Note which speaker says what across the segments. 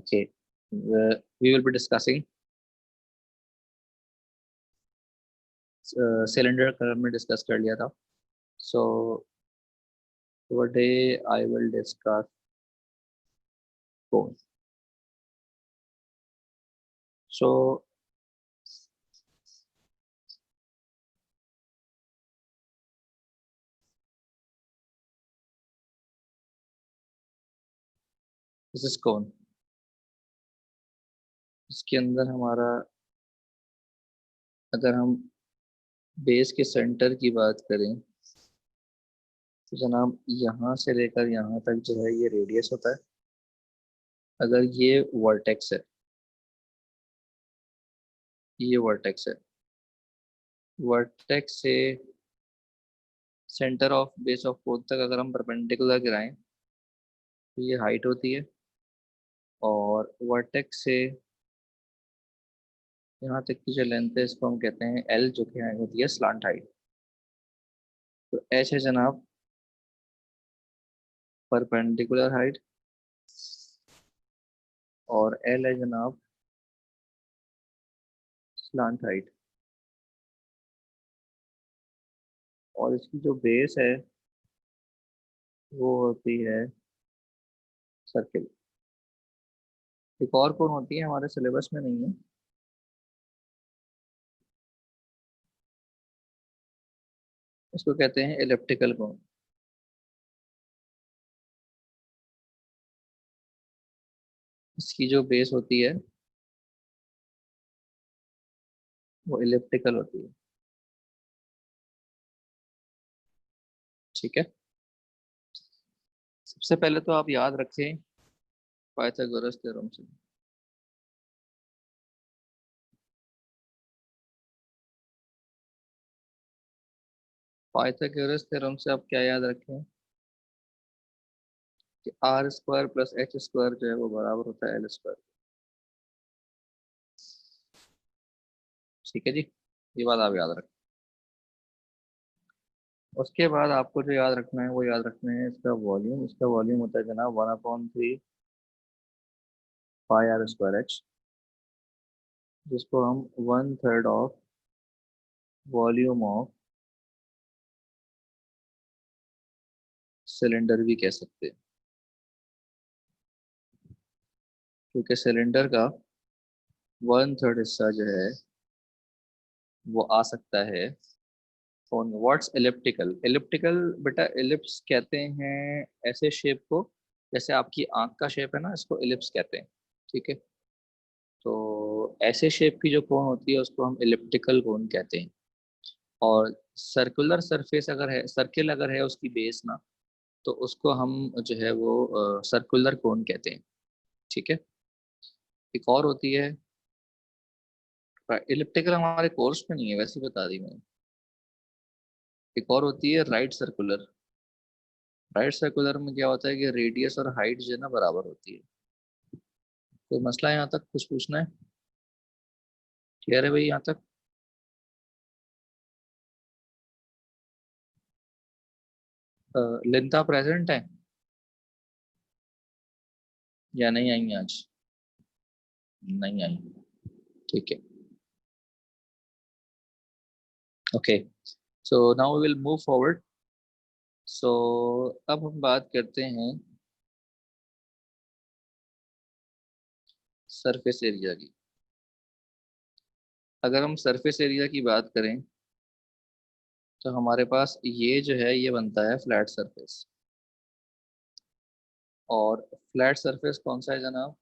Speaker 1: Okay, we will be discussing cylinder colour में discuss कर लिया था. So today I will discuss cone. So this is cone. इसके अंदर हमारा, अगर हम बेस के सेंटर की बात करें तो जनाब यहाँ से लेकर यहाँ तक जो है ये रेडियस होता है. अगर ये वर्टेक्स है, ये वर्टेक्स है, वर्टेक्स से centre of base of cone तक अगर हम परपेंडिकुलर गिराएं तो ये हाइट होती है. और वर्टेक्स से यहाँ तक की जो लेंथ है इसको हम कहते हैं एल, जो कि होती है स्लांट हाइट. तो एच है जनाब परपेंडिकुलर हाइट और एल है जनाब स्लांट हाइट. और इसकी जो बेस है वो होती है सर्किल. एक और कौन होती है, हमारे सिलेबस में नहीं है, इसको कहते हैं एलिप्टिकल कोन. इसकी जो बेस होती है वो एलिप्टिकल होती है. ठीक है, सबसे पहले तो आप याद रखें पाइथागोरस थ्योरम से. पाइथागोरस थ्योरम से आप क्या याद रखें कि r square plus h square जो है वो बराबर होता है एल स्क्वायर. ठीक है जी, ये बात आप याद रखें. उसके बाद आपको जो याद रखना है वो याद रखना है इसका वॉल्यूम. इसका वॉल्यूम होता है जनाब 1/3 पाई आर स्क्वायर एच, जिसको हम 1/3 ऑफ वॉल्यूम ऑफ सिलेंडर भी कह सकते हैं. क्योंकि सिलेंडर का 1/3 हिस्सा जो है वो आ सकता है कौन. What's elliptical? एलिप्टिकल बेटा, एलिप्स कहते हैं ऐसे शेप को, जैसे आपकी आंख का शेप है ना, इसको एलिप्स कहते हैं. ठीक है, तो ऐसे शेप की जो कोन होती है उसको हम एलिप्टिकल कोन कहते हैं. और सर्कुलर सरफेस अगर है, सर्किल अगर है उसकी बेस ना, तो उसको हम जो है वो सर्कुलर कोन कहते हैं. ठीक है, एक और होती है इलिप्टिकल, हमारे कोर्स में नहीं है वैसे, बता दी मैंने. एक और होती है राइट सर्कुलर. राइट सर्कुलर में क्या होता है कि रेडियस और हाइट जो है ना बराबर होती है. कोई मसला है यहाँ तक, कुछ पूछना है? क्लियर है भाई यहाँ तक? लिंथा प्रेजेंट है या नहीं आई आज? नहीं आई. ठीक है, okay. So now we will move forward. So अब हम बात करते हैं सरफेस एरिया की. अगर हम सरफेस एरिया की बात करें तो हमारे पास ये जो है ये बनता है फ्लैट सरफेस. और फ्लैट सरफेस कौन सा है जनाब?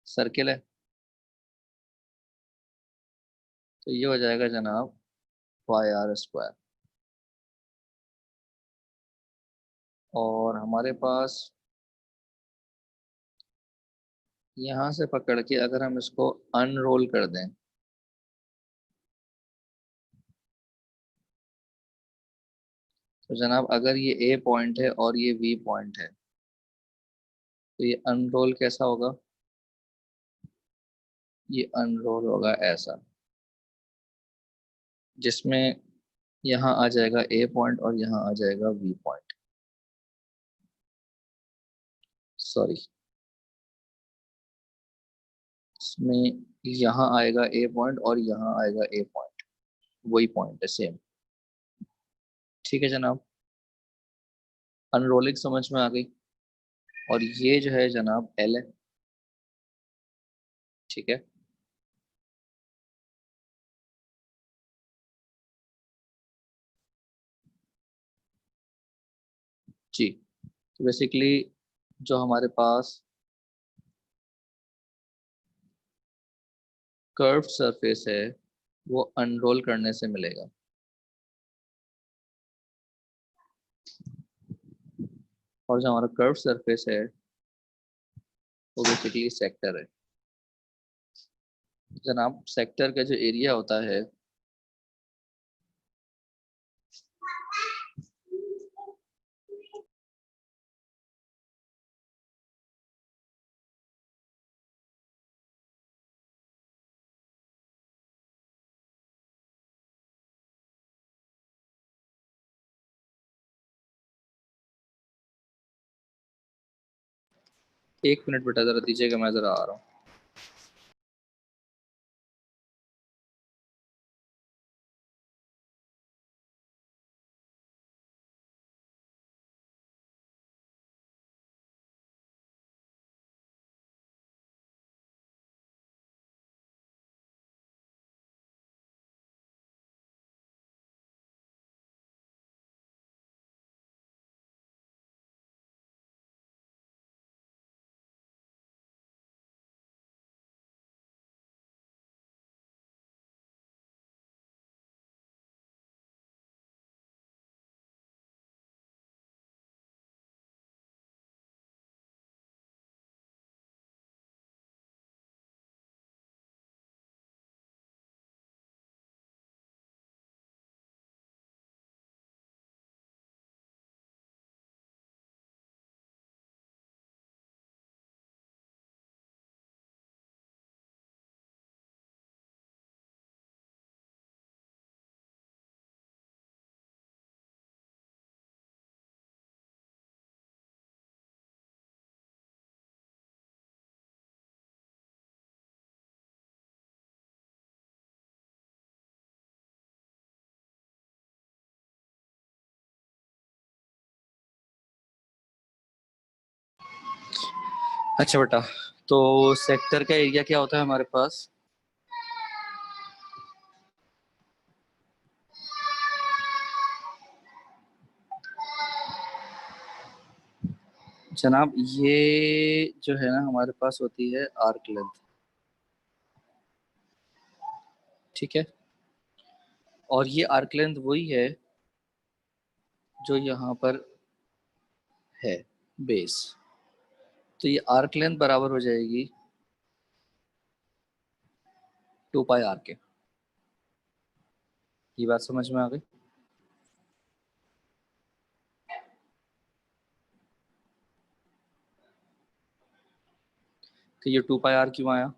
Speaker 1: सर्किल है. तो ये हो जाएगा जनाब पाई आर स्क्वायर. और हमारे पास यहाँ से पकड़ के अगर हम इसको अनरोल कर दें तो जनाब अगर ये ए पॉइंट है और ये बी पॉइंट है तो ये अनरोल कैसा होगा? ये अनरोल होगा ऐसा, जिसमें यहाँ आ जाएगा ए पॉइंट और यहाँ आ जाएगा बी पॉइंट. सॉरी, इसमें यहाँ आएगा ए पॉइंट और यहाँ आएगा ए पॉइंट, वही पॉइंट है सेम। ठीक है जनाब, अनरोलिंग समझ में आ गई। और ये जो है जनाब एल है। ठीक है, जी। तो बेसिकली जो हमारे पास कर्व सरफेस है वो अनरोल करने से मिलेगा। और जो हमारा कर्व सरफेस है वो बेसिकली सेक्टर है। जनाब सेक्टर का जो एरिया होता है एक मिनट बेटा जरा दीजिएगा, मैं जरा आ रहा हूँ। अच्छा बेटा, तो सेक्टर का एरिया क्या होता है हमारे पास? जनाब ये जो है ना हमारे पास होती है आर्क लेंथ। ठीक है, और ये आर्क लेंथ वही है जो यहाँ पर है, बेस। तो ये आर्क लेंथ बराबर हो जाएगी 2 पाई आर के। ये बात समझ में आ गई? तो ये 2 पाई आर क्यों आया?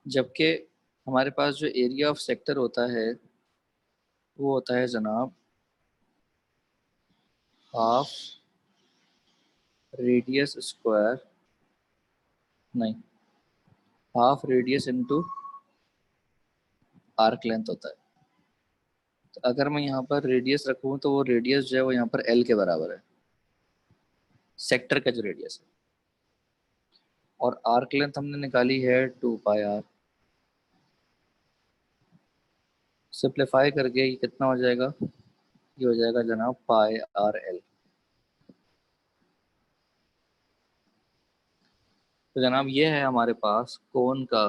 Speaker 1: जबकि हमारे पास जो एरिया ऑफ सेक्टर होता है वो होता है जनाब हाफ रेडियस स्क्वायर, नहीं, half radius into arc length होता है। तो अगर मैं यहाँ पर रेडियस रखूँ तो वो रेडियस जो है वो यहाँ पर एल के बराबर है, सेक्टर का जो रेडियस है। और आर्क लेंथ हमने निकाली है 2 पाई आर। सिंप्लीफाई करके ये कितना हो जाएगा? ये हो जाएगा जनाब पाई आर एल। तो जनाब ये है हमारे पास कोन का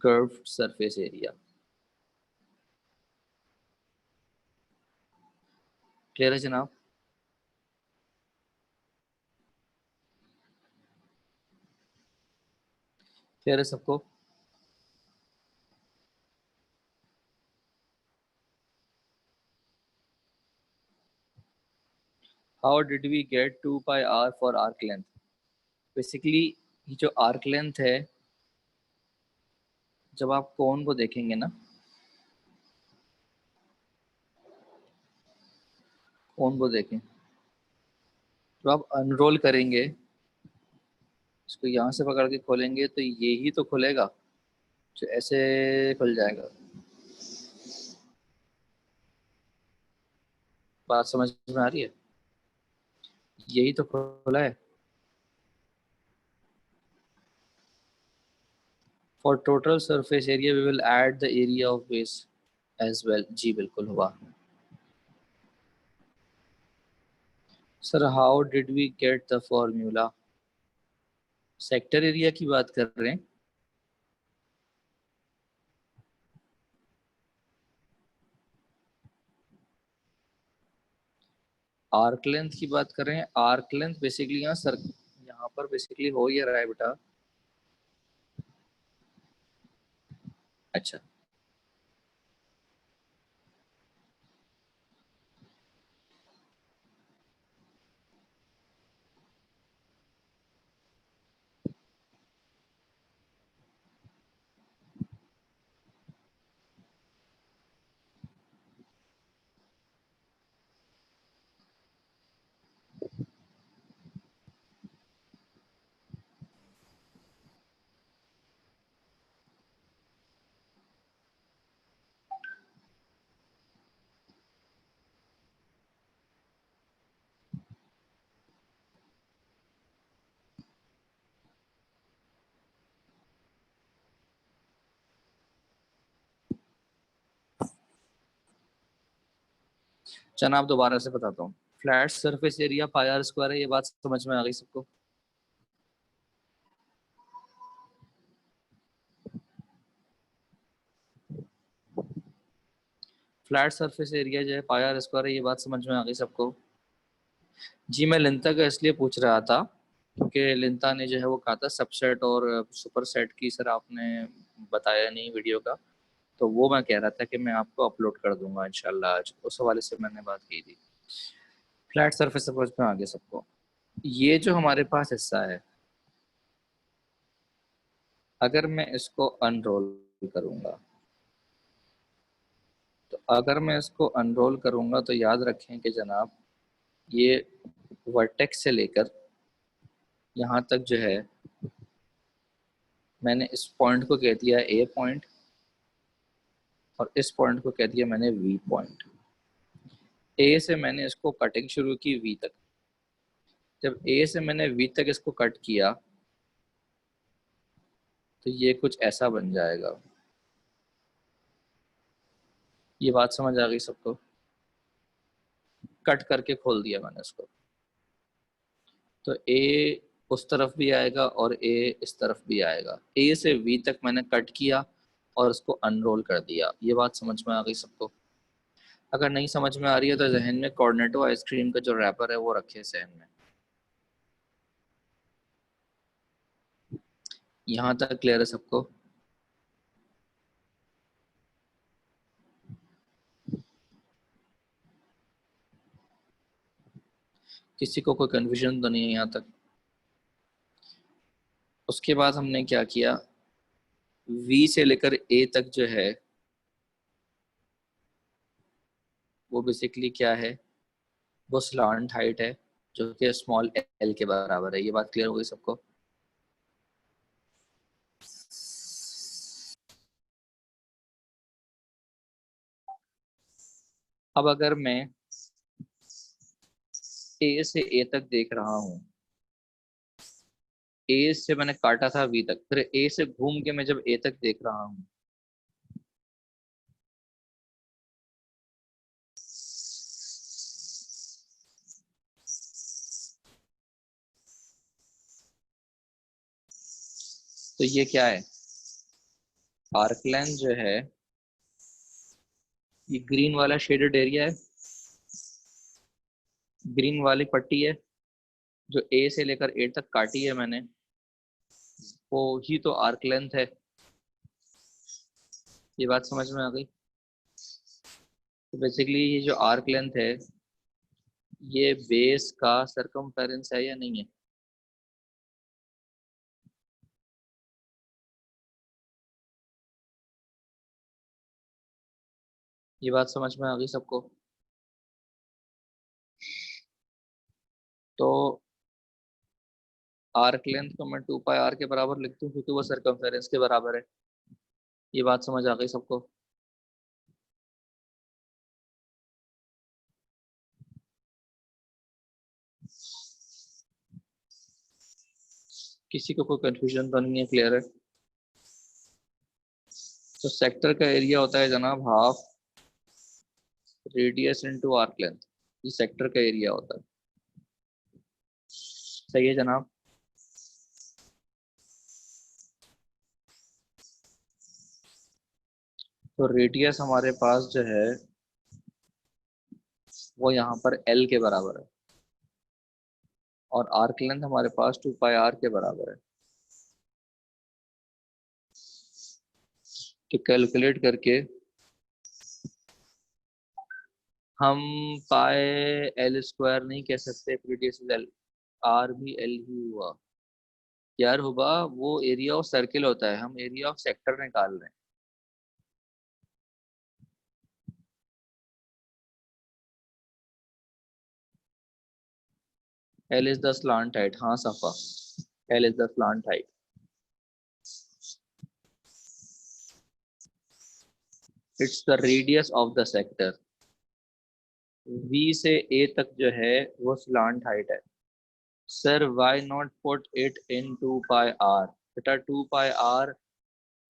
Speaker 1: कर्व्ड सरफेस एरिया। क्लियर है जनाब? क्लियर है सबको? How did we get 2 pi r for arc length? Basically ये जो आर्क लेंथ है, जब आप कोन को देखेंगे ना, कोन को देखें, तो आप अनरोल करेंगे, इसको यहाँ से पकड़ के खोलेंगे तो ये ही तो खुलेगा, जो ऐसे खुल जाएगा। बात समझ में आ रही है? यही तो खुला है। For total surface area we will add the area of base as well. जी बिल्कुल हुआ। Sir how did we get the formula? Sector area की बात कर रहे हैं? आर्क लेंथ की बात कर रहे हैं? आर्क लेंथ बेसिकली यहाँ सर, यहाँ पर बेसिकली हो ही रहा है बेटा। अच्छा, चलो आप दोबारा से बताता हूँ। Flat surface area pi r square है, ये बात समझ में आ गई सबको? फ्लैट सरफेस एरिया जो है पाई आर स्क्वायर है, ये बात समझ में आ गई सबको? जी मैं लिंता का इसलिए पूछ रहा था क्योंकि लिंता ने जो है वो कहा था सबसेट और सुपर सेट की सर आपने बताया नहीं वीडियो का, तो वो मैं कह रहा था कि मैं आपको अपलोड कर दूंगा इंशाल्लाह आज, उस हवाले से मैंने बात की थी। फ्लैट सरफेस समझ में आ गया सबको? ये जो हमारे पास हिस्सा है, अगर मैं इसको अनरोल करूंगा, तो अगर मैं इसको अनरोल करूंगा तो याद रखें कि जनाब ये वर्टेक्स से लेकर यहाँ तक जो है, मैंने इस पॉइंट को कह दिया ए पॉइंट और इस पॉइंट को कह दिया मैंने वी पॉइंट। ए से मैंने इसको कटिंग शुरू की वी तक। जब ए से मैंने वी तक इसको कट किया तो ये कुछ ऐसा बन जाएगा। ये बात समझ आ गई सबको? कट करके खोल दिया मैंने इसको, तो ए उस तरफ भी आएगा और ए इस तरफ भी आएगा। ए से वी तक मैंने कट किया और उसको अनरोल कर दिया। ये बात समझ में आ गई सबको? अगर नहीं समझ में आ रही है तो जहन में कॉर्नेटो आइसक्रीम का जो रैपर है वो रखे जहन में। यहाँ तक क्लियर है सबको? किसी को कोई कन्फ्यूजन तो नहीं है यहाँ तक? उसके बाद हमने क्या किया, वी से लेकर ए तक जो है वो बेसिकली क्या है, वो स्लांट हाइट है जो कि स्मॉल एल के बराबर है। ये बात क्लियर हो गई सबको? अब अगर मैं ए से ए तक देख रहा हूँ, ए से मैंने काटा था वी तक, फिर ए से घूम के मैं जब ए तक देख रहा हूँ, तो ये क्या है, आर्क लेंथ जो है, ये ग्रीन वाला शेडेड एरिया है, ग्रीन वाली पट्टी है जो ए से लेकर ए तक काटी है मैंने, वो ही तो आर्क लेंथ है। ये बात समझ में आ गई? तो बेसिकली ये जो आर्क लेंथ है, ये बेस का सरकमफेरेंस है या नहीं है? ये बात समझ में आ गई सबको? तो आर्क लेंथ को मैं 2 पाई आर के बराबर लिख दूं क्योंकि वो सरकमफेरेंस के बराबर है। ये बात समझ आ गई सबको? किसी को कोई कंफ्यूजन तो नहीं है? क्लियर है? तो सेक्टर का एरिया होता है जनाब half radius into arc length. ये सेक्टर का एरिया होता है। सही है जनाब? तो रेडियस हमारे पास जो है वो यहाँ पर एल के बराबर है और आर्क लेंथ हमारे पास 2 पाई आर के बराबर है। तो कैलकुलेट करके हम पाए एल स्क्वायर नहीं कह सकते, रेडियस एल, आर भी एल ही हुआ। यार होगा वो एरिया ऑफ सर्किल होता है, हम एरिया ऑफ सेक्टर निकाल रहे हैं। L is the slant height, हाँ सफा, l is the slant height. It's the radius of the sector. V से ए तक जो है वो स्लांट हाइट है। Sir why not put it in 2 pi r? बेटा 2 पाई आर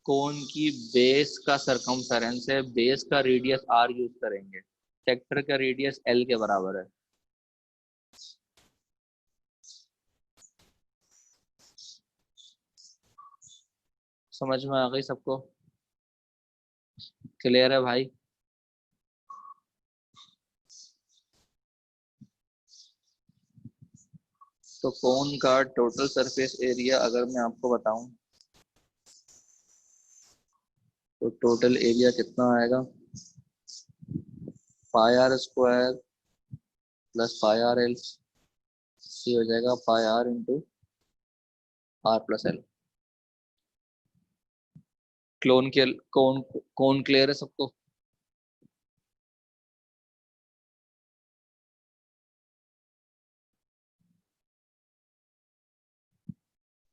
Speaker 1: कोन की बेस का सरकमफेरेंस है, बेस का रेडियस आर यूज करेंगे। सेक्टर का रेडियस एल के बराबर है। समझ में आ गई सबको? क्लियर है भाई? तो कोन का टोटल सरफेस एरिया अगर मैं आपको बताऊं तो टोटल एरिया कितना आएगा? Pi r square plus pi r l, ये हो जाएगा pi r into r plus l. Cone के कौन कौन क्लियर है सबको?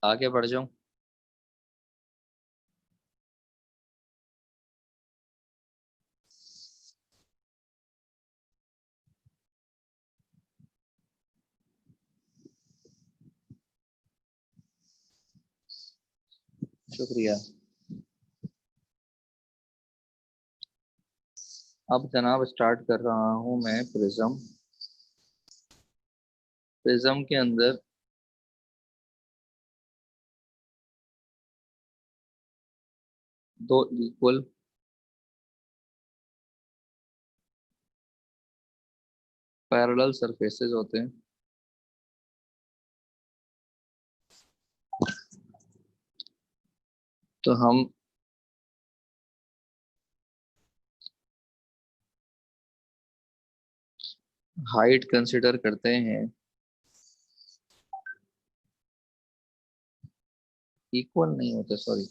Speaker 1: आगे बढ़ जाऊं? शुक्रिया। अब जनाब स्टार्ट कर रहा हूं मैं प्रिज्म। प्रिज्म के अंदर दो इक्वल पैरेलल सरफेसेस होते हैं। तो हम हाइट कंसिडर करते हैं, इक्वल नहीं होते सॉरी,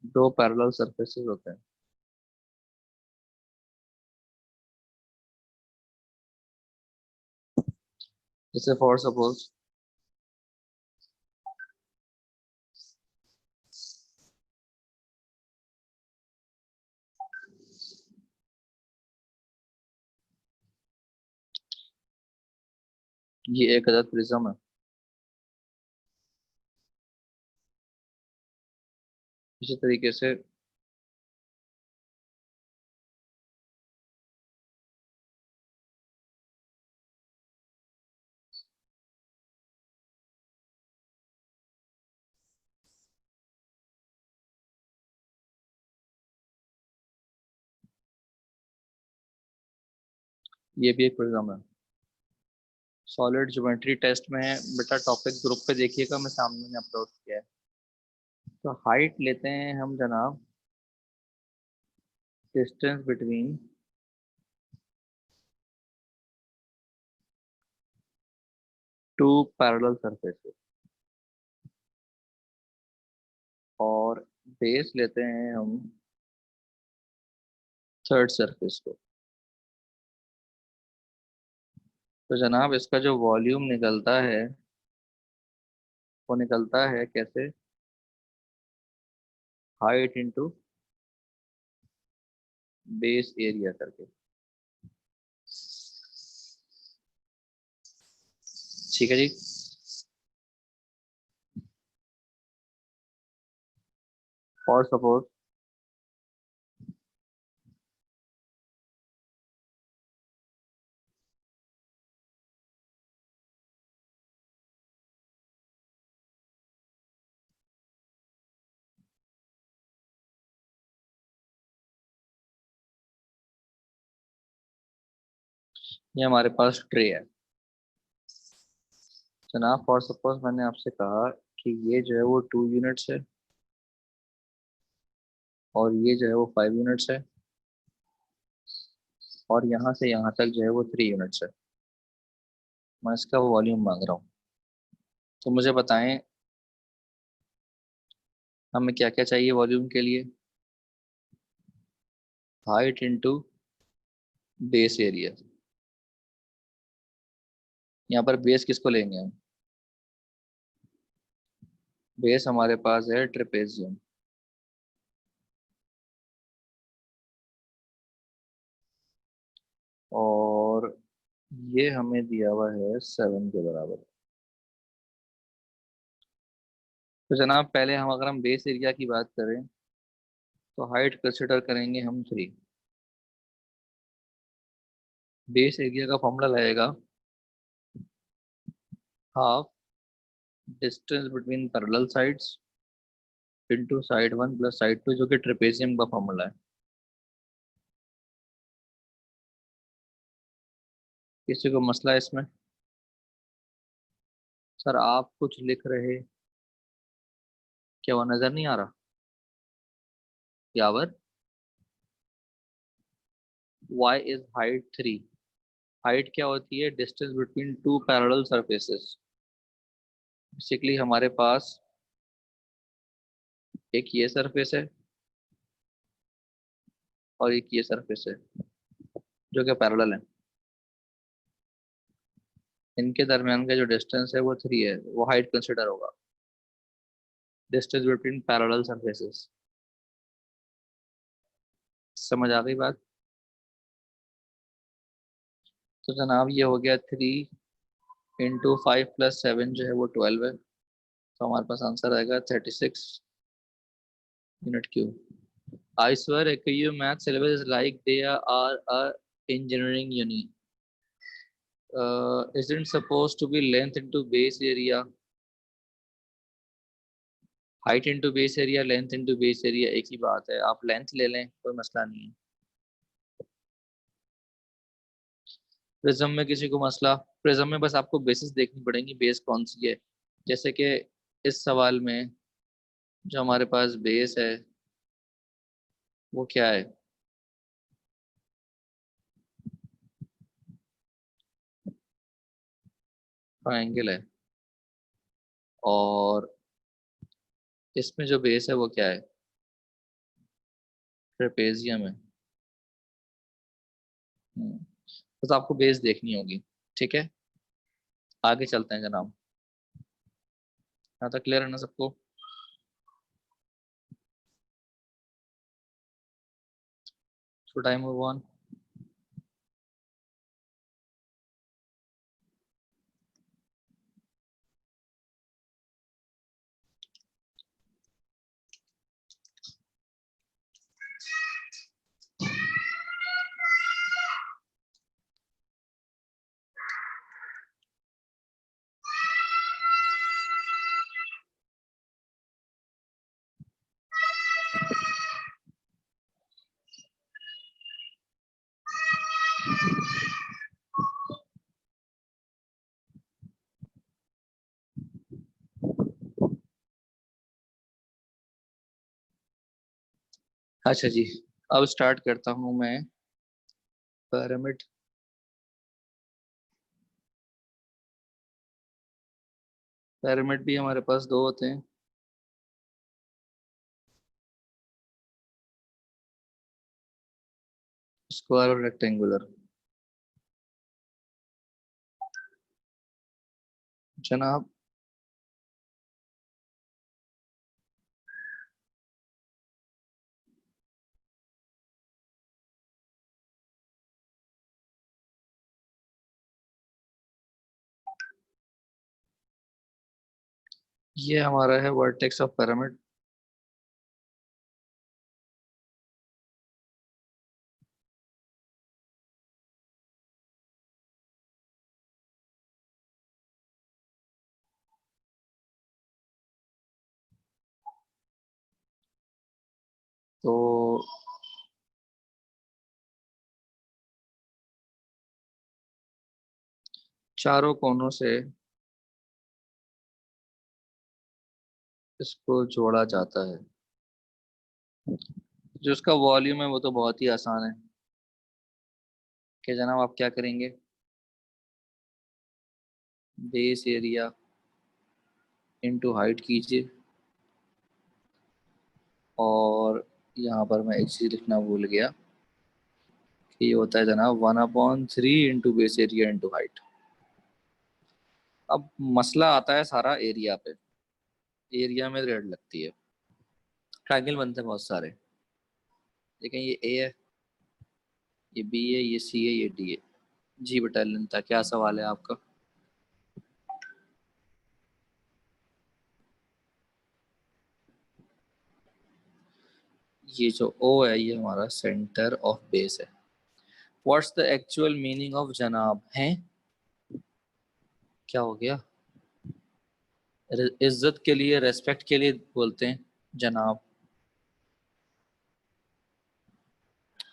Speaker 1: दो पैरेलल सरफेसेस होते हैं। जैसे फॉर सपोज ये एक अदद प्रिज्म है। इसी तरीके से ये भी एक प्रिज्म है। सॉलिड ज्योमेट्री टेस्ट में बेटा टॉपिक ग्रुप पे देखिएगा, मैं सामने में अपलोड किया है। तो हाइट लेते हैं हम जनाब, distance between two parallel surfaces, और बेस लेते हैं हम थर्ड सरफेस को। तो जनाब इसका जो वॉल्यूम निकलता है वो निकलता है कैसे? हाइट इंटू बेस एरिया करके। ठीक है जी। और सपोज ये हमारे पास ट्रे है जनाब। फॉर सपोज मैंने आपसे कहा कि ये जो है वो 2 यूनिट्स है और ये जो है वो 5 यूनिट्स है और यहाँ से यहाँ तक जो है वो 3 यूनिट्स है। मैं इसका वॉल्यूम मांग रहा हूँ। तो मुझे बताएं हमें क्या क्या चाहिए वॉल्यूम के लिए? Height into base area. यहाँ पर बेस किसको लेंगे हम? बेस हमारे पास है ट्रेपेजियम। और ये हमें दिया हुआ है 7 के बराबर। तो जनाब पहले हम अगर हम बेस एरिया की बात करें तो हाइट कंसिडर करेंगे हम 3। बेस एरिया का फॉर्मूला लगेगा half distance between parallel sides into side 1 plus side 2, जो कि ट्रेपेजियम का फॉर्मूला है। किसी को मसला है इसमें? सर आप कुछ लिख रहे, क्या वो नजर नहीं आ रहा? यावर y इज हाइट 3। हाइट क्या होती है? Distance between two parallel surfaces. Basically हमारे पास एक ये सरफेस है और एक ये सरफेस है जो कि पैरेलल है। इनके दरमियान का जो डिस्टेंस है वो 3 है, वो हाइट कंसिडर होगा। Distance between parallel surfaces. समझ आ गई बात? तो जनाब ये हो गया 3 इंटू 5 प्लस 7 जो है वो 12 है। तो हमारे पास आंसर आएगा 36 unit cube. I swear AKU math syllabus is like they are a engineering uni. Isn't supposed to be length into base area, height into base area, length into base area एक ही बात है। आप length ले लें कोई मसला नहीं है। प्रिज्म में किसी को मसला? प्रिज्म में बस आपको बेसिस देखनी पड़ेंगी, बेस कौन सी है। जैसे कि इस सवाल में जो हमारे पास बेस है वो क्या है? ट्रायंगल है। और इसमें जो बेस है वो क्या है? ट्रेपेजियम है। बस आपको बेस देखनी होगी। ठीक है, आगे चलते हैं जनाब। यहाँ तक क्लियर है ना सबको? Should I move on? अच्छा जी, अब स्टार्ट करता हूँ मैं पिरामिड। पिरामिड भी हमारे पास दो होते हैं, स्क्वायर और रेक्टेंगुलर। जनाब ये हमारा है वर्टेक्स ऑफ पिरामिड। तो चारों कोनों से इसको जोड़ा जाता है। जो उसका वॉल्यूम है वो तो बहुत ही आसान है कि जनाब आप क्या करेंगे, बेस एरिया इनटू हाइट कीजिए, और यहाँ पर मैं एक चीज लिखना भूल गया कि ये होता है जनाब 1/3 into base area into height. अब मसला आता है सारा एरिया पे। एरिया में रेड लगती है, ट्रायंगल बनते हैं बहुत सारे। लेकिन ये ए है, ये बी है, ये सी है, ये डी है। जी बेटा ललिता, क्या सवाल है आपका? ये जो ओ है ये हमारा सेंटर ऑफ बेस है। What's the actual meaning of जनाब है? क्या हो गया? इज्जत के लिए, रेस्पेक्ट के लिए बोलते हैं जनाब।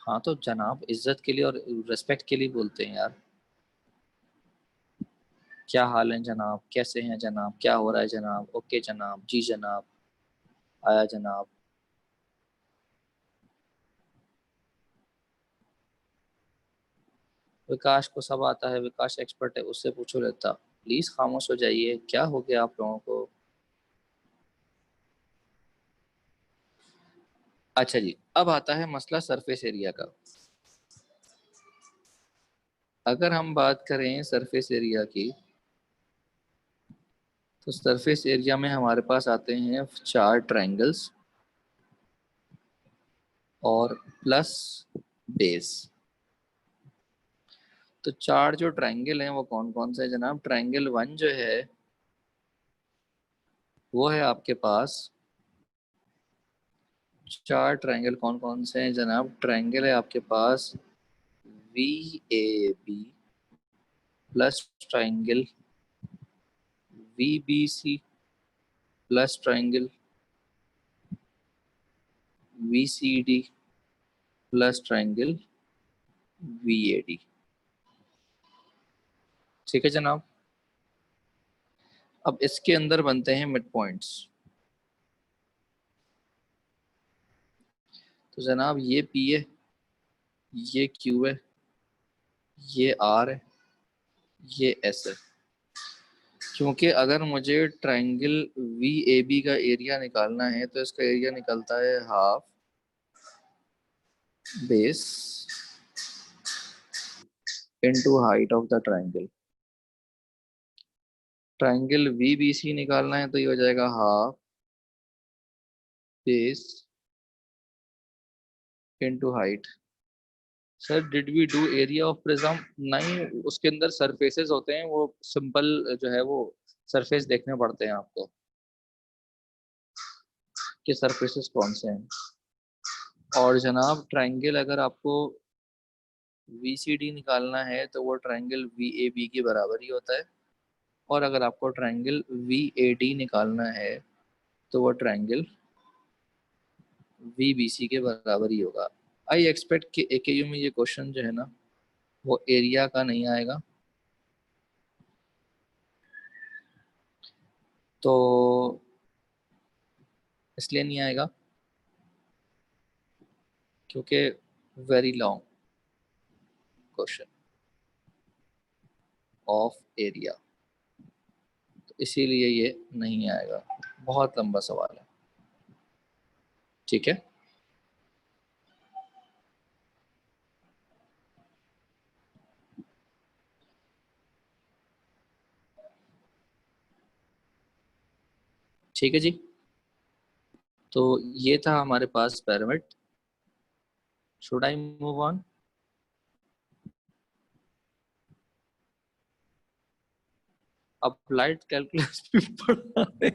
Speaker 1: हाँ तो जनाब इज्जत के लिए और रेस्पेक्ट के लिए बोलते हैं यार। क्या हाल है जनाब, कैसे हैं जनाब, क्या हो रहा है जनाब, ओके जनाब, जी जनाब, आया जनाब। विकास को सब आता है, विकास एक्सपर्ट है, उससे पूछो लेता। प्लीज खामोश हो जाइए, क्या हो गया आप लोगों को? अच्छा जी, अब आता है मसला सरफेस एरिया का। अगर हम बात करें सरफेस एरिया की, तो सरफेस एरिया में हमारे पास आते हैं चार ट्रायंगल्स और प्लस बेस। तो चार जो ट्रायंगल हैं वो कौन कौन से हैं जनाब? ट्रायंगल वन जो है वो है आपके पास, चार ट्रायंगल कौन कौन से हैं जनाब? ट्रायंगल है आपके पास VAB plus triangle VBC plus triangle VCD plus triangle VAD। ठीक है जनाब। अब इसके अंदर बनते हैं मिड पॉइंट्स। तो जनाब ये P है, ये Q है, ये R है, ये S है। क्योंकि अगर मुझे ट्रायंगल VAB का एरिया निकालना है तो इसका एरिया निकलता है half base into height of the triangle. Triangle VBC निकालना है तो ये हो जाएगा half base into height. Sir did we do area of prism? नहीं, उसके अंदर सरफेसेस होते हैं, वो सिंपल जो है वो सरफेस देखने पड़ते हैं आपको कि सरफेसेस कौन से हैं। और जनाब ट्रायंगल अगर आपको VCD निकालना है तो वो ट्रायंगल VAB के बराबर ही होता है। और अगर आपको ट्रायंगल VAD निकालना है तो वो ट्रायंगल VBC के बराबर ही होगा। आई एक्सपेक्ट कि AKU में ये क्वेश्चन जो है ना वो एरिया का नहीं आएगा। तो इसलिए नहीं आएगा क्योंकि very long question of area, तो इसीलिए ये नहीं आएगा। बहुत लंबा सवाल है। ठीक है। ठीक है जी। तो ये था हमारे पास pyramid. Should I move on? Applied calculus भी पढ़ा है।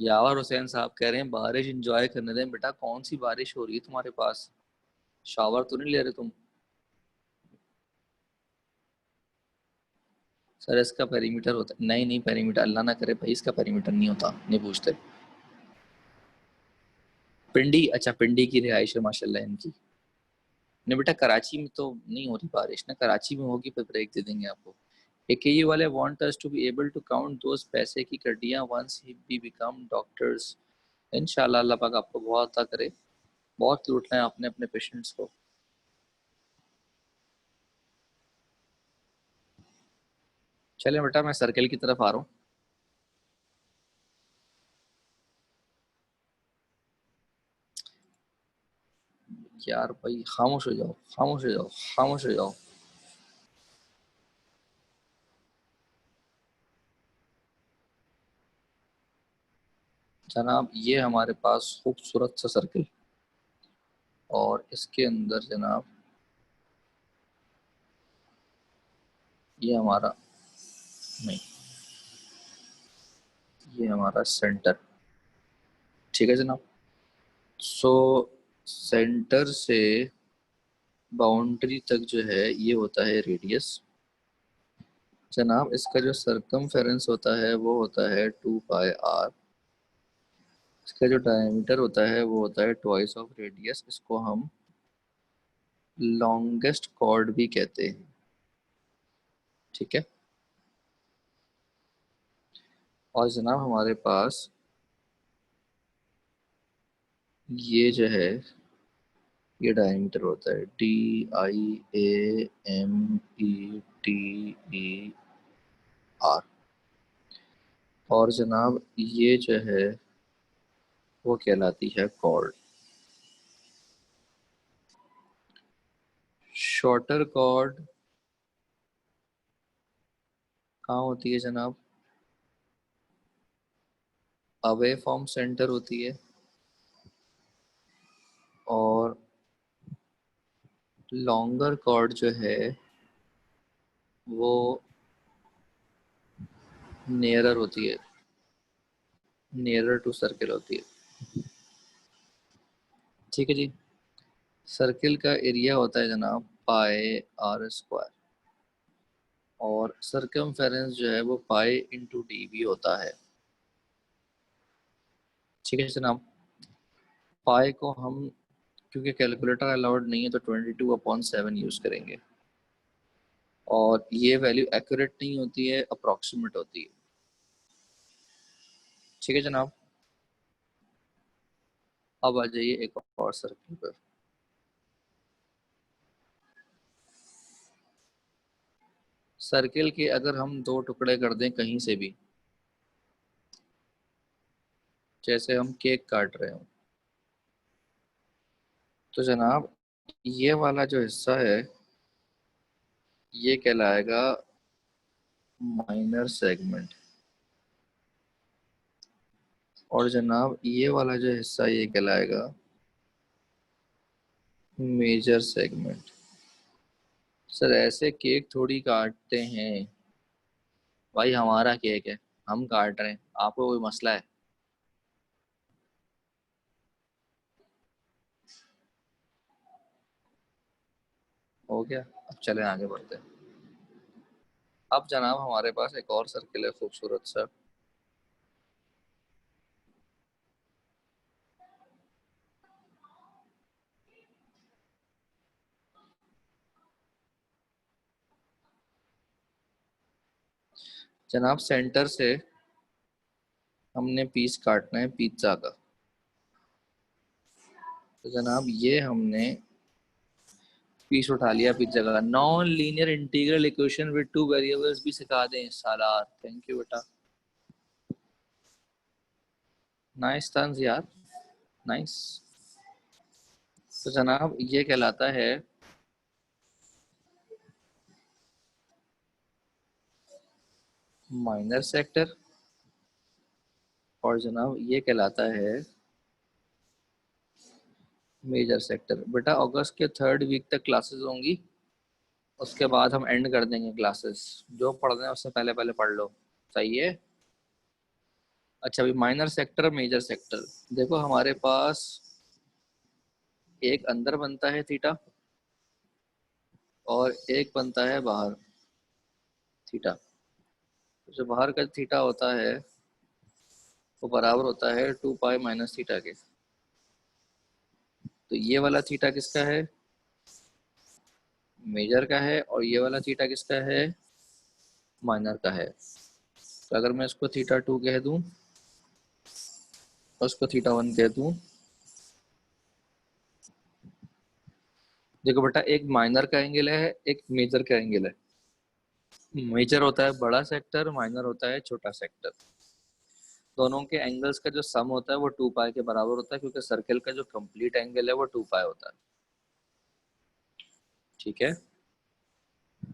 Speaker 1: यावर हुसैन साहब कह रहे हैं बारिश एंजॉय करने दें। बेटा कौन सी बारिश हो रही है तुम्हारे पास? शावर तो नहीं ले रहे तुम? सर इसका पेरीमीटर होता है। नहीं नहीं, पेरीमीटर अल्लाह ना करे भाई, इसका पेरीमीटर नहीं होता, नहीं पूछते। पिंडी, अच्छा पिंडी की रिहाइश है माशाल्लाह इनकी। नहीं बेटा, कराची में तो नहीं हो रही बारिश ना, कराची में होगी फिर ब्रेक दे देंगे आपको। एकेयू वाले want us to be able to count those पैसे की कड्डियां once he be become doctors. इंशाल्लाह अल्लाह पाक आपको बहुत अता करे। बहुत लूटना है आपने अपने पेशेंट्स को। चले बेटा, मैं सर्कल की तरफ आ रहा हूँ। यार भाई खामोश हो जाओ, खामोश हो जाओ, खामोश हो जाओ। जनाब ये हमारे पास खूबसूरत सा सर्कल, और इसके अंदर जनाब ये हमारा, नहीं, ये हमारा सेंटर। ठीक है जनाब। सो सेंटर से बाउंड्री तक जो है ये होता है रेडियस। जनाब इसका जो सरकमफेरेंस होता है वो होता है 2 पाई आर। इसका जो डायमीटर होता है वो होता है ट्वाइस ऑफ रेडियस। इसको हम लॉन्गेस्ट कॉर्ड भी कहते हैं। ठीक है। और जनाब हमारे पास ये जो है ये डायमीटर होता है DIAMETER। और जनाब ये जो है वो कहलाती है कॉर्ड। शॉर्टर कॉर्ड कहाँ होती है जनाब? अवे फ्रॉम सेंटर होती है। और लॉन्गर कॉर्ड जो है वो नियरर होती है, नियरर टू सर्किल होती है। ठीक है जी। सर्किल का एरिया होता है जनाब पाई r²। और सरकमफेरेंस जो है वो पाई इंटू डी भी होता है। ठीक है जनाब। पाई को हम, क्योंकि कैलकुलेटर अलाउड नहीं है, तो 22/7 यूज़ करेंगे। और ये वैल्यू एक्यूरेट नहीं होती है, अप्रॉक्सीमेट होती है। ठीक है जनाब। अब आ जाइए एक और सर्किल पर। सर्किल के अगर हम दो टुकड़े कर दें कहीं से भी, जैसे हम केक काट रहे हो, तो जनाब ये वाला जो हिस्सा है ये कहलाएगा माइनर सेगमेंट। और जनाब ये वाला जो हिस्सा ये कहलाएगा मेजर सेगमेंट। सर ऐसे केक थोड़ी काटते हैं भाई, हमारा केक है, हम काट रहे हैं, आपको कोई मसला है? हो गया। अब चलें आगे बढ़ते हैं। अब जनाब हमारे पास एक और सर्किल है खूबसूरत सा। जनाब सेंटर से हमने पीस काटना है पिज्ज़ा का। तो जनाब ये हमने पीस उठा लिया पिज्ज़ा का। Non linear integral equation with two variables भी सिखा दें साला। थैंक यू बेटा। नाइस तंज यार, नाइस। तो जनाब ये कहलाता है माइनर सेक्टर, और जनाब ये कहलाता है मेजर सेक्टर। बेटा अगस्त के 3rd वीक तक क्लासेस होंगी, उसके बाद हम एंड कर देंगे क्लासेस। जो पढ़ना है उससे पहले पहले पढ़ लो, सही है। अच्छा, अभी माइनर सेक्टर मेजर सेक्टर देखो, हमारे पास एक अंदर बनता है थीटा और एक बनता है बाहर थीटा। तो जो बाहर का थीटा होता है वो बराबर होता है 2 पाई माइनस थीटा के। तो ये वाला थीटा किसका है, मेजर का है, और ये वाला थीटा किसका है, माइनर का है। तो अगर मैं इसको थीटा 2 कह दूं और उसको थीटा 1 कह दूं, देखो बेटा एक माइनर का एंगल है, एक मेजर का एंगल है। मेजर होता है बड़ा सेक्टर, माइनर होता है छोटा सेक्टर। दोनों के एंगल्स का जो सम होता है वो 2 पाई के बराबर होता है, क्योंकि सर्कल का जो कंप्लीट एंगल है वो 2 पाई होता है। ठीक है, तो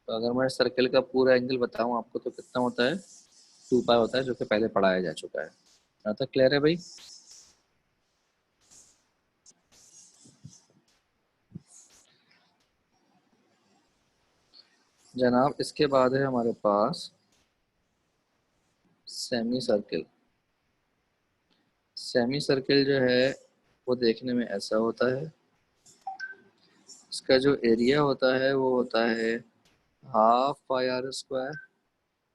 Speaker 1: अगर मैं सर्कल का पूरा एंगल बताऊं आपको तो कितना होता है, 2 पाई होता है, जो कि पहले पढ़ाया जा चुका है। यहाँ तक क्लियर है भाई। जनाब इसके बाद है हमारे पास सेमी सर्कल। सेमी सर्कल जो है वो देखने में ऐसा होता है। इसका जो एरिया होता है वो होता है 12 पाई r स्क्वायर,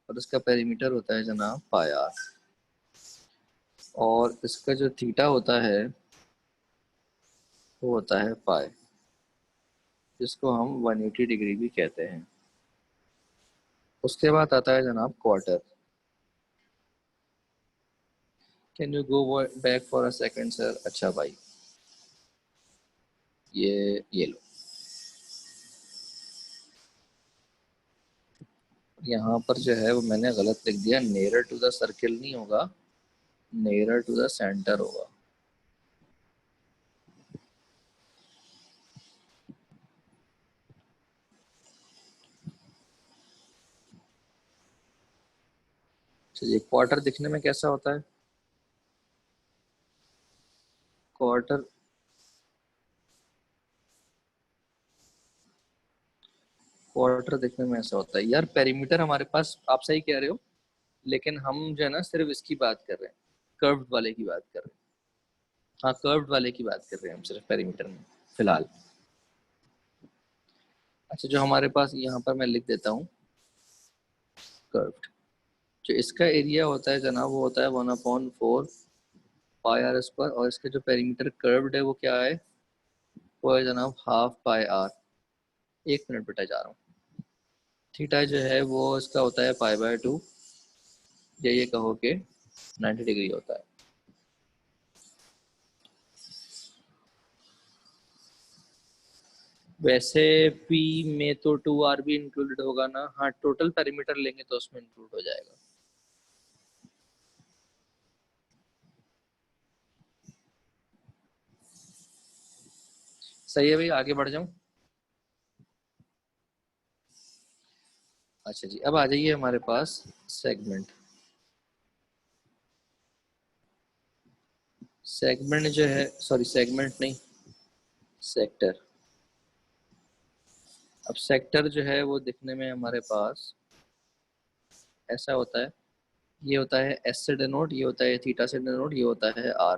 Speaker 1: और इसका पेरीमीटर होता है जनाब पाई r। और इसका जो थीटा होता है वो होता है पाई, जिसको हम 180 डिग्री भी कहते हैं। उसके बाद आता है जनाब quarter. Can you go back for a second sir. अच्छा भाई, ये लो, यहाँ पर जो है वो मैंने गलत लिख दिया, नियरर टू द सर्किल नहीं होगा, नियरर टू द सेंटर होगा। चलिए, क्वार्टर दिखने में कैसा होता है, क्वार्टर क्वार्टर देखने में ऐसा होता है यार। पेरीमीटर हमारे पास, आप सही कह रहे हो, लेकिन हम जो है ना सिर्फ इसकी बात कर रहे हैं, कर्व्ड वाले की बात कर रहे हैं। हाँ, कर्व्ड वाले की बात कर रहे हैं हम सिर्फ पेरीमीटर में फिलहाल। अच्छा, जो हमारे पास यहाँ पर मैं लिख देता हूँ कर्व्ड। जो इसका एरिया होता है जनाब वो होता है 1/4 पाई r स्क्वायर, और इसका जो पेरीमीटर कर्व्ड है वो क्या है, वो है जनाब 12 पाई r। 1 मिनट बेटा जा रहा हूँ। थीटा जो है वो इसका होता है पाई/2, या ये कहो कि 90 डिग्री होता है। वैसे पी में तो 2r भी इंक्लूडेड होगा ना, हाँ टोटल पेरीमीटर लेंगे तो उसमें इंक्लूड हो जाएगा। सही है भाई, आगे बढ़ जाऊं। अच्छा जी, अब आ जाइए हमारे पास सेगमेंट। सेगमेंट जो है, सॉरी सेगमेंट नहीं, सेक्टर। अब सेक्टर जो है वो दिखने में हमारे पास ऐसा होता है। ये होता है एस से डिनोट, ये होता है थीटा से डिनोट, ये होता है आर।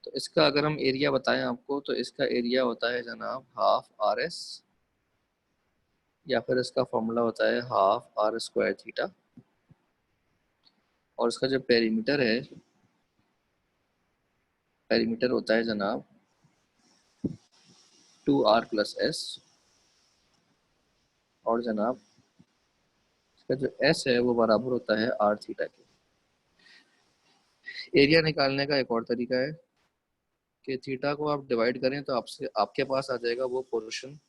Speaker 1: तो इसका अगर हम एरिया बताएं आपको, तो इसका एरिया होता है जनाब 12 r s, या फिर इसका फॉर्मूला होता है 12 r² थीटा। और इसका जो पेरीमीटर है, पेरीमीटर होता है जनाब 2r+s। और जनाब इसका जो s है वो बराबर होता है r थीटा के। एरिया निकालने का एक और तरीका है कि थीटा को आप डिवाइड करें तो आपसे आपके पास आ जाएगा वो पोर्शन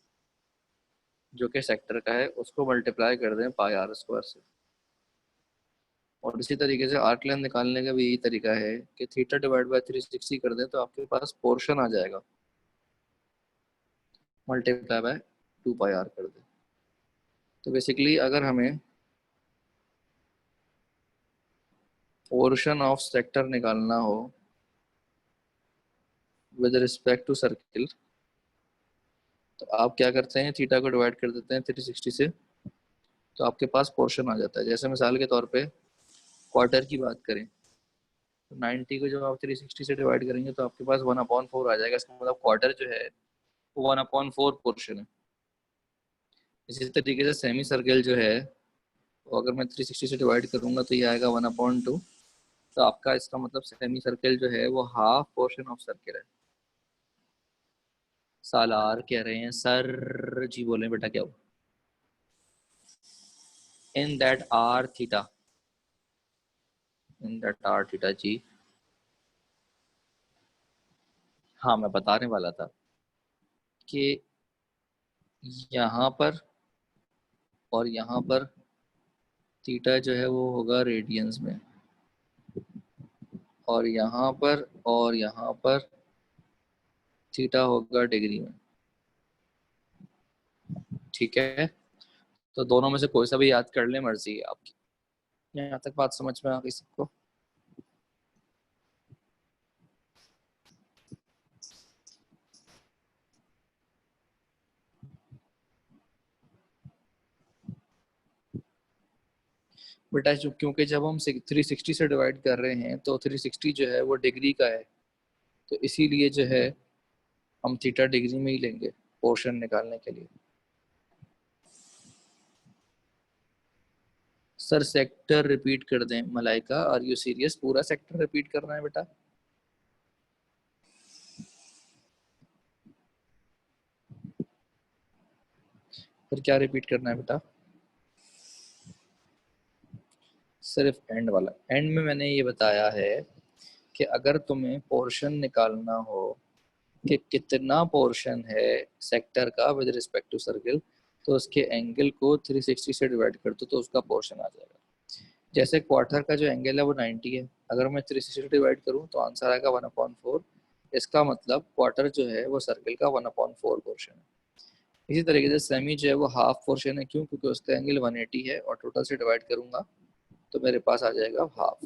Speaker 1: जो कि सेक्टर का है, उसको मल्टीप्लाई कर दें पाई r² से। और इसी तरीके से आर्क लेंथ निकालने का भी यही तरीका है कि थीटा डिवाइड बाय 360 कर दें तो आपके पास पोर्शन आ जाएगा, मल्टीप्लाई बाय 2 पाई r कर दें। तो बेसिकली अगर हमें पोर्शन ऑफ सेक्टर निकालना हो विद रिस्पेक्ट टू सर्किल, तो आप क्या करते हैं, थीटा को डिवाइड कर देते हैं 360 से, तो आपके पास पोर्शन आ जाता है। जैसे मिसाल के तौर पे क्वार्टर की बात करें, तो 90 को जब आप 360 से डिवाइड करेंगे तो आपके पास 1/4 आ जाएगा। इसका मतलब क्वार्टर जो है वो 1/4 पोर्शन है। इसी तरीके से सेमी सर्कल जो है, वो अगर मैं 360 से डिवाइड करूंगा तो ये आएगा 1/2। तो आपका इसका मतलब सेमी सर्कल जो है वो हाफ पोर्शन ऑफ सर्कल है। सालार कह रहे हैं सर जी, बोले बेटा क्या हुआ? In that r theta, in that r theta जी। हाँ, मैं बताने वाला था कि यहाँ पर और यहाँ पर थीटा जो है वो होगा रेडियंस में, और यहाँ पर और यहाँ पर थीटा होगा डिग्री में। ठीक है, तो दोनों में से कोई सा भी याद कर ले, मर्जी है आपकी। यहाँ तक बात समझ में आ गई सबको? बेटा क्योंकि जब हम 360 से डिवाइड कर रहे हैं तो 360 जो है वो डिग्री का है, तो इसीलिए जो है हम थीटा डिग्री में ही लेंगे पोर्शन निकालने के लिए। सर सेक्टर रिपीट कर दें? Malaika are you serious? पूरा सेक्टर रिपीट करना है बेटा? फिर क्या रिपीट करना है बेटा? सिर्फ एंड वाला। एंड में मैंने ये बताया है कि अगर तुम्हें पोर्शन निकालना हो कि कितना पोर्शन है सेक्टर का विद रिस्पेक्ट टू सर्किल, तो उसके एंगल को 360 से डिवाइड कर दो तो उसका पोर्शन आ जाएगा। जैसे क्वार्टर का जो एंगल है वो 90 है, अगर मैं 360 से डिवाइड करूँ तो आंसर आएगा 1/4। इसका मतलब क्वार्टर जो है वो सर्किल का 1/4 पोर्शन है। इसी तरीके से सेमी जो है वो हाफ पोर्शन है। क्यों? क्योंकि उसका एंगल 180 है और टोटल से डिवाइड करूंगा तो मेरे पास आ जाएगा हाफ।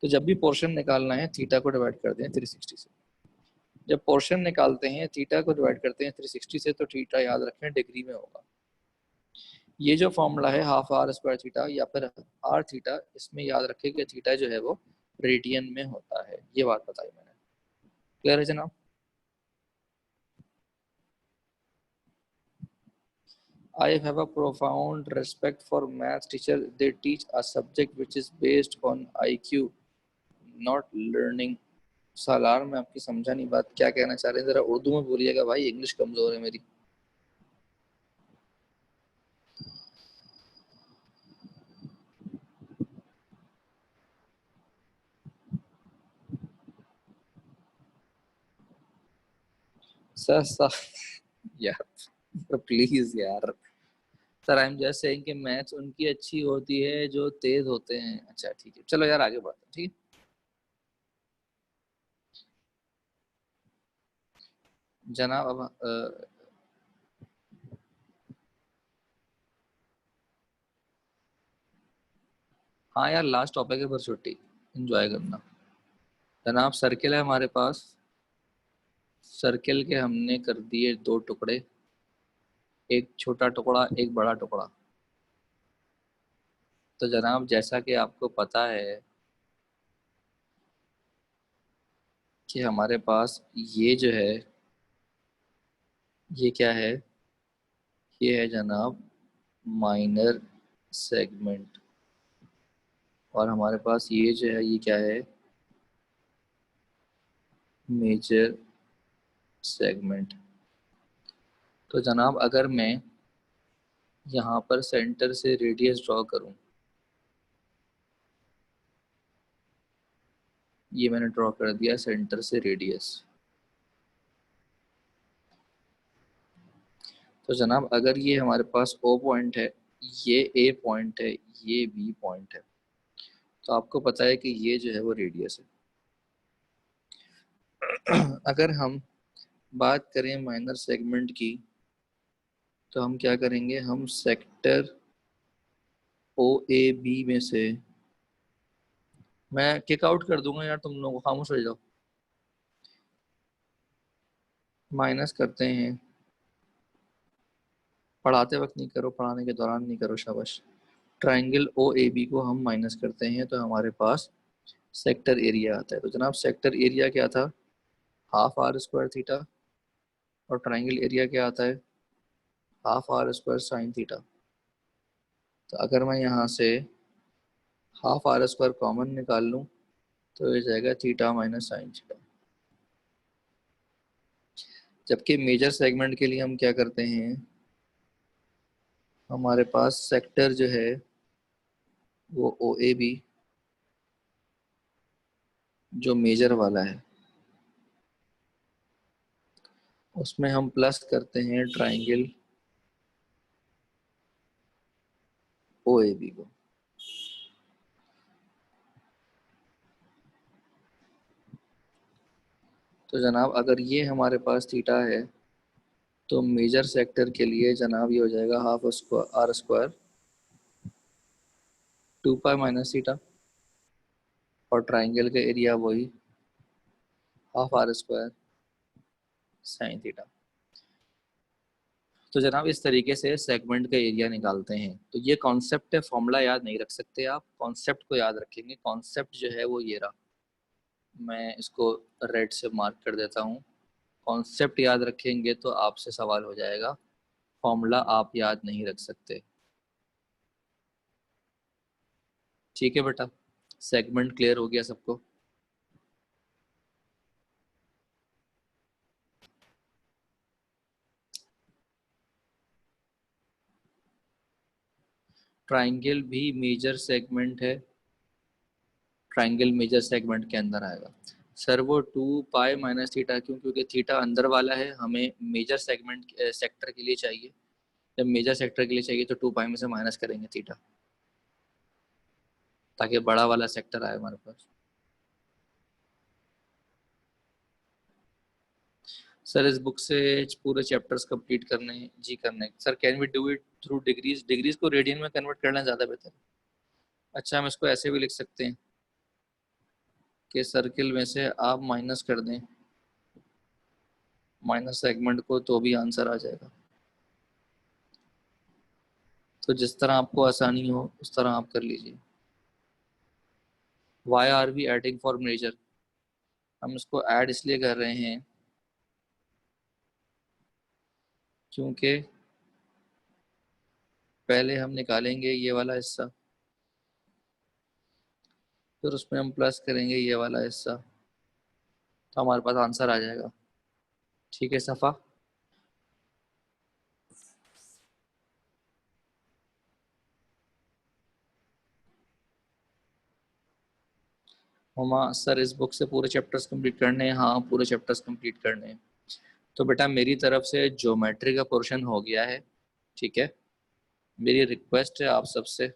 Speaker 1: तो जब भी पोर्शन निकालना है थीटा को डिवाइड कर दें 360 से। जब पोर्शन निकालते हैं थीटा को डिवाइड करते हैं 360 से, तो थीटा याद रखें डिग्री में होगा। ये जो फॉर्मूला है हाफ आर स्क्वायर थीटा या फिर आर थीटा, इसमें याद रखें कि थीटा जो है वो रेडियन में होता है। ये बात बताई मैंने। क्लियर है जनाब? I have a profound respect for math teacher. They teach a subject which is based on IQ, not learning. सालार में आपकी समझा नहीं बात, क्या कहना चाह रहे हैं? जरा उर्दू में बोलिएगा भाई, इंग्लिश कमजोर है मेरी। सर सर यार प्लीज यार। Sir I am just saying कि मैथ्स उनकी अच्छी होती है जो तेज होते हैं। अच्छा ठीक है, चलो यार आगे बढ़ते हैं। ठीक है जनाब। अब हाँ यार, लास्ट टॉपिक है, पर छुट्टी एंजॉय करना। जनाब सर्किल है हमारे पास। सर्किल के हमने कर दिए दो टुकड़े, एक छोटा टुकड़ा एक बड़ा टुकड़ा। तो जनाब जैसा कि आपको पता है कि हमारे पास ये जो है, ये क्या है? ये है जनाब माइनर सेगमेंट। और हमारे पास ये जो है ये क्या है? Major segment. तो जनाब अगर मैं यहाँ पर सेंटर से रेडियस ड्रॉ करूँ, ये मैंने ड्रॉ कर दिया सेंटर से रेडियस। तो जनाब अगर ये हमारे पास ओ पॉइंट है, ये ए पॉइंट है, ये बी पॉइंट है, तो आपको पता है कि ये जो है वो रेडियस है। अगर हम बात करें माइनर सेगमेंट की, तो हम क्या करेंगे, हम सेक्टर ओ ए बी में से मैं किक आउट कर दूंगा यार, तुम लोग खामोश हो जाओ। माइनस करते हैं, पढ़ाते वक्त नहीं करो, पढ़ाने के दौरान नहीं करो, शाबाश। ट्राइंगल ओ ए बी को हम माइनस करते हैं तो हमारे पास सेक्टर एरिया आता है। तो जनाब सेक्टर एरिया क्या था, हाफ आर स्क्वायर थीटा, और ट्राइंगल एरिया क्या आता है, half r square sine theta. तो अगर मैं यहाँ से हाफ आर स्क्वायर कॉमन निकाल लूँ तो ये जाएगा थीटा माइनस साइन थीटा। जबकि मेजर सेगमेंट के लिए हम क्या करते हैं, हमारे पास सेक्टर जो है वो ओ ए बी जो मेजर वाला है उसमें हम प्लस करते हैं ट्राइंगल ओ ए बी को। तो जनाब अगर ये हमारे पास थीटा है तो मेजर सेक्टर के लिए जनाब ये हो जाएगा half square r square 2 pi minus theta, और ट्राइंगल का एरिया वही half r square sine theta. तो जनाब इस तरीके से सेगमेंट का एरिया निकालते हैं। तो ये कॉन्सेप्ट है, फॉर्मूला याद नहीं रख सकते आप, कॉन्सेप्ट को याद रखेंगे। कॉन्सेप्ट जो है वो ये रहा, मैं इसको रेड से मार्क कर देता हूँ। कॉन्सेप्ट याद रखेंगे तो आपसे सवाल हो जाएगा, फॉर्मूला आप याद नहीं रख सकते। ठीक है बेटा, सेगमेंट क्लियर हो गया सबको। ट्राइंगल भी मेजर सेगमेंट है, ट्राइंगल मेजर सेगमेंट के अंदर आएगा। सर वो 2 पाई माइनस थीटा क्यों, क्योंकि थीटा अंदर वाला है, हमें मेजर सेगमेंट सेक्टर के लिए चाहिए। जब मेजर सेक्टर के लिए चाहिए तो 2 पाई में से माइनस करेंगे थीटा, ताकि बड़ा वाला सेक्टर आए हमारे पास। सर इस बुक से पूरे चैप्टर्स कंप्लीट करने हैं जी, करने sir. Can we do it through degrees, degrees को रेडियन में कन्वर्ट करना ज़्यादा बेहतर है। अच्छा हम इसको ऐसे भी लिख सकते हैं कि सर्किल में से आप माइनस कर दें माइनस सेगमेंट को तो भी आंसर आ जाएगा। तो जिस तरह आपको आसानी हो उस तरह आप कर लीजिए। Why are we adding for measure, हम इसको ऐड इसलिए कर रहे हैं क्योंकि पहले हम निकालेंगे ये वाला हिस्सा, फिर उसमें हम प्लस करेंगे ये वाला हिस्सा, तो हमारे पास आंसर आ जाएगा। ठीक है सफ़ा। हुमा सर इस बुक से पूरे चैप्टर्स कंप्लीट करने हैं, हाँ पूरे चैप्टर्स कंप्लीट करने हैं। तो बेटा मेरी तरफ से ज्योमेट्री का पोर्शन हो गया है, ठीक है। मेरी रिक्वेस्ट है आप सबसे